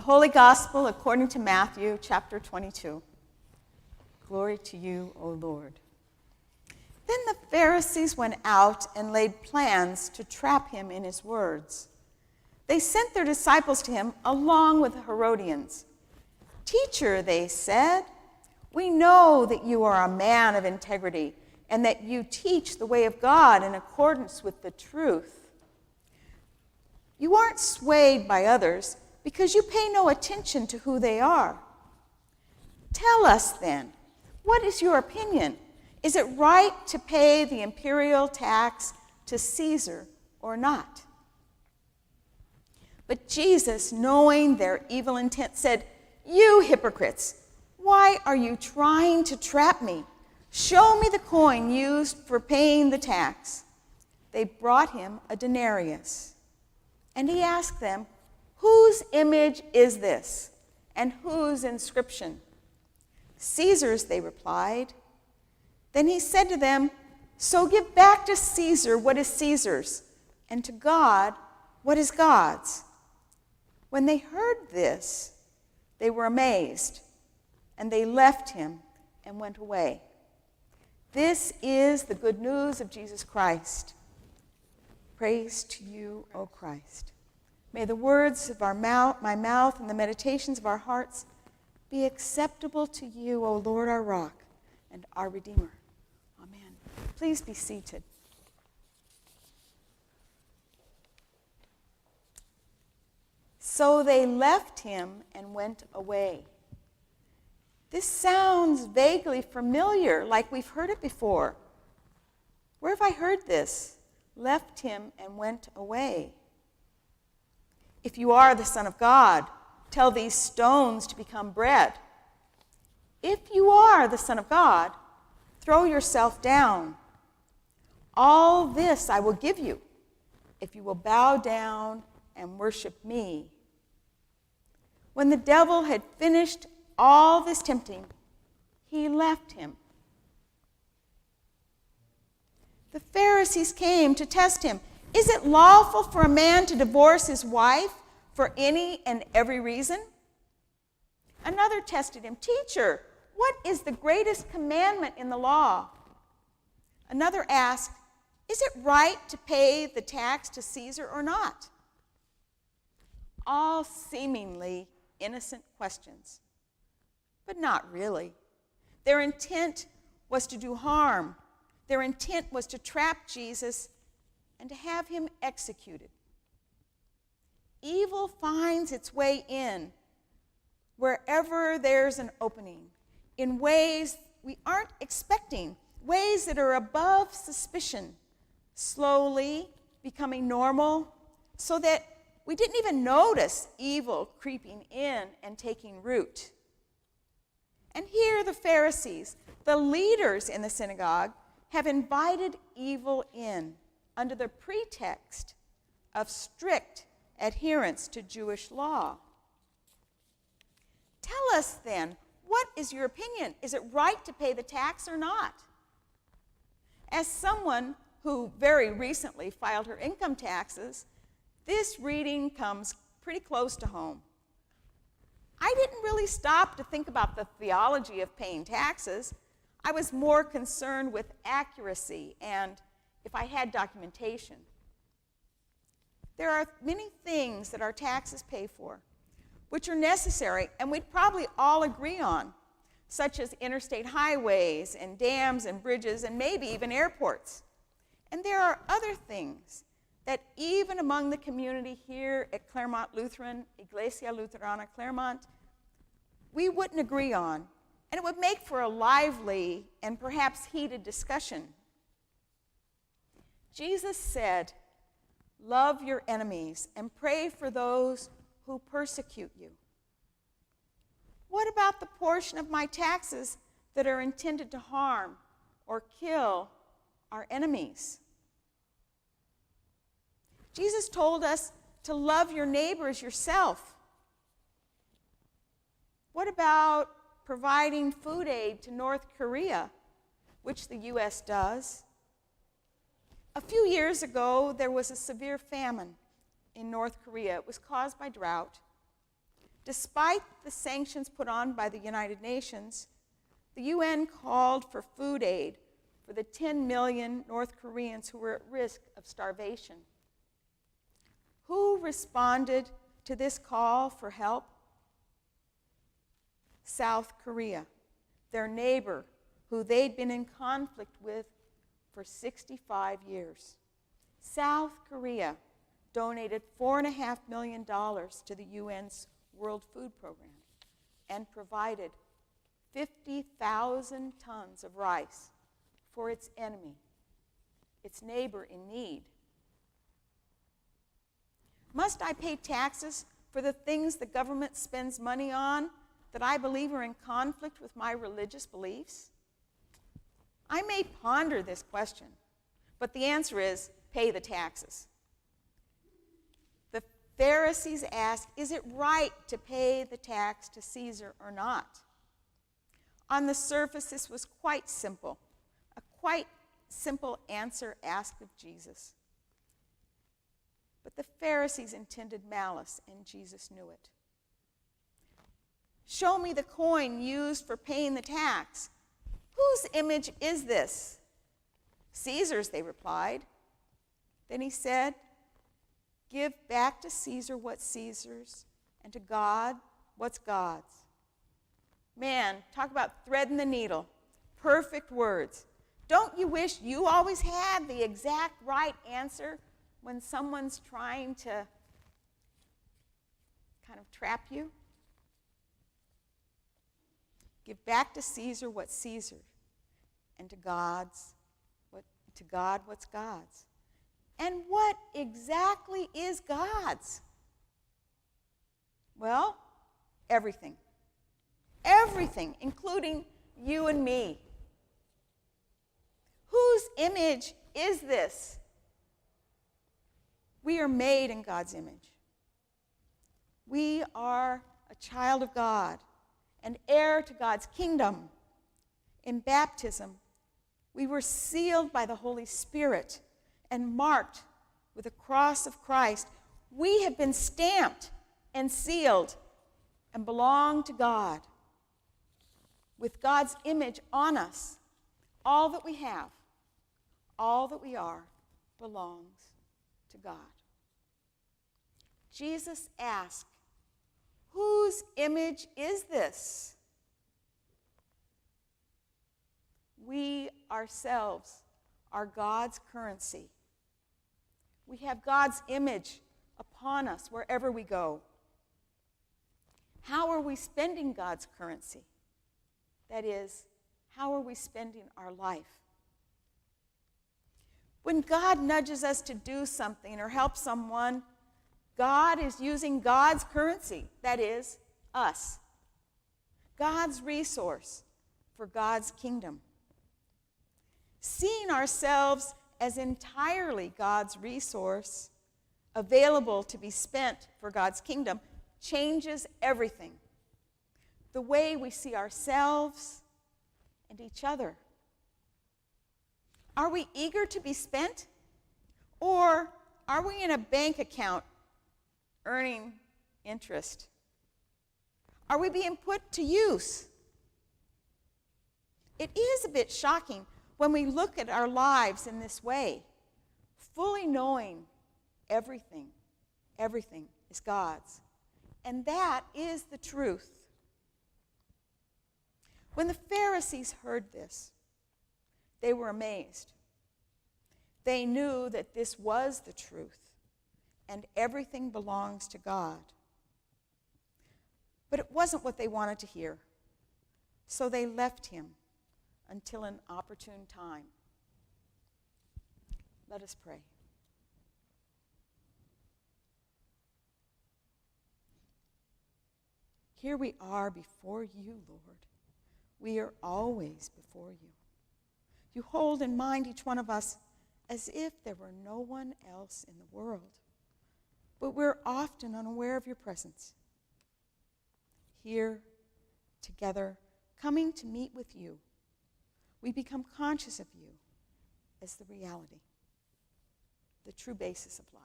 Holy Gospel according to Matthew chapter 22. Glory to you, O Lord. Then the Pharisees went out and laid plans to trap him in his words. They sent their disciples to him along with the Herodians. "Teacher," they said, "we know that you are a man of integrity and that you teach the way of God in accordance with the truth. You aren't swayed by others because you pay no attention to who they are. Tell us then, what is your opinion? Is it right to pay the imperial tax to Caesar or not?" But Jesus, knowing their evil intent, said, "You hypocrites, why are you trying to trap me? Show me the coin used for paying the tax." They brought him a denarius. And he asked them, "Whose image is this, and whose inscription?" "Caesar's," they replied. Then he said to them, "So give back to Caesar what is Caesar's, and to God what is God's." When they heard this, they were amazed, and they left him and went away. This is the good news of Jesus Christ. Praise to you, O Christ. May the words of my mouth and the meditations of our hearts be acceptable to you, O Lord, our rock and our Redeemer. Amen. Please be seated. So they left him and went away. This sounds vaguely familiar, like we've heard it before. Where have I heard this? Left him and went away. If you are the Son of God, tell these stones to become bread. If you are the Son of God, throw yourself down. All this I will give you if you will bow down and worship me. When the devil had finished all this tempting, he left him. The Pharisees came to test him. "Is it lawful for a man to divorce his wife for any and every reason?" Another tested him. "Teacher, what is the greatest commandment in the law?" Another asked, "Is it right to pay the tax to Caesar or not?" All seemingly innocent questions, but not really. Their intent was to do harm. Their intent was to trap Jesus and to have him executed. Evil finds its way in wherever there's an opening, in ways we aren't expecting, ways that are above suspicion, slowly becoming normal, so that we didn't even notice evil creeping in and taking root. And here the Pharisees, the leaders in the synagogue, have invited evil in under the pretext of strict adherence to Jewish law. Tell us then, what is your opinion? Is it right to pay the tax or not? As someone who very recently filed her income taxes, this reading comes pretty close to home. I didn't really stop to think about the theology of paying taxes. I was more concerned with accuracy and if I had documentation. There are many things that our taxes pay for, which are necessary and we'd probably all agree on, such as interstate highways and dams and bridges and maybe even airports. And there are other things that even among the community here at Claremont Lutheran, Iglesia Luterana Claremont, we wouldn't agree on, and it would make for a lively and perhaps heated discussion. Jesus said, "Love your enemies and pray for those who persecute you." What about the portion of my taxes that are intended to harm or kill our enemies? Jesus told us to love your neighbor as yourself. What about providing food aid to North Korea, which the U.S. does? A few years ago, there was a severe famine in North Korea. It was caused by drought. Despite the sanctions put on by the United Nations, the UN called for food aid for the 10 million North Koreans who were at risk of starvation. Who responded to this call for help? South Korea, their neighbor who they'd been in conflict with for 65 years. South Korea donated $4.5 million to the UN's World Food Program and provided 50,000 tons of rice for its enemy, its neighbor in need. Must I pay taxes for the things the government spends money on that I believe are in conflict with my religious beliefs? I may ponder this question, but the answer is pay the taxes. The Pharisees asked, is it right to pay the tax to Caesar or not? On the surface, this was quite simple, a quite simple answer asked of Jesus. But the Pharisees intended malice, and Jesus knew it. Show me the coin used for paying the tax. Whose image is this? Caesar's, they replied. Then he said, give back to Caesar what's Caesar's, and to God what's God's. Man, talk about threading the needle. Perfect words. Don't you wish you always had the exact right answer when someone's trying to kind of trap you? Give back to Caesar what's Caesar, and to God what's God's. And what exactly is God's? Well, everything. Everything, including you and me. Whose image is this? We are made in God's image. We are a child of God, an heir to God's kingdom. In baptism, we were sealed by the Holy Spirit and marked with the cross of Christ. We have been stamped and sealed and belong to God. With God's image on us, all that we have, all that we are, belongs to God. Jesus asked, whose image is this? We ourselves are God's currency. We have God's image upon us wherever we go. How are we spending God's currency? That is, how are we spending our life? When God nudges us to do something or help someone, God is using God's currency, that is, us. God's resource for God's kingdom. Seeing ourselves as entirely God's resource, available to be spent for God's kingdom, changes everything. The way we see ourselves and each other. Are we eager to be spent? Or are we in a bank account earning interest? Are we being put to use? It is a bit shocking when we look at our lives in this way, fully knowing everything is God's. And that is the truth. When the Pharisees heard this, they were amazed. They knew that this was the truth, and everything belongs to God. But it wasn't what they wanted to hear, so they left him until an opportune time. Let us pray. Here we are before you, Lord. We are always before you. You hold in mind each one of us as if there were no one else in the world. But we're often unaware of your presence. Here, together, coming to meet with you, we become conscious of you as the reality, the true basis of life.